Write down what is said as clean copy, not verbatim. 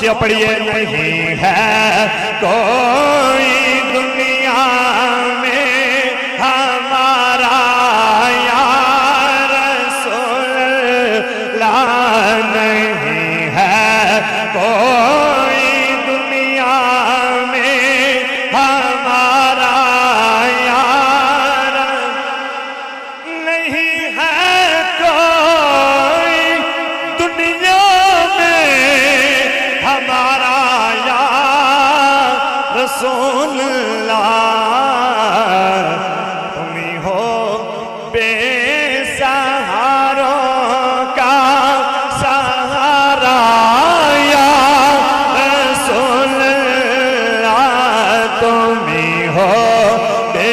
یہ پڑھیے نہیں ہے کوئی دنیا میں ہمارا یا رسول اللہ، نہیں ہے کوئی دنیا میں ہمارا یا نہیں ہے کوئی دنیا میں ہمارا یا رسول اللہ، تم ہی ہو بے سہاروں کا سہارا یا رسول اللہ، تم ہی ہو بے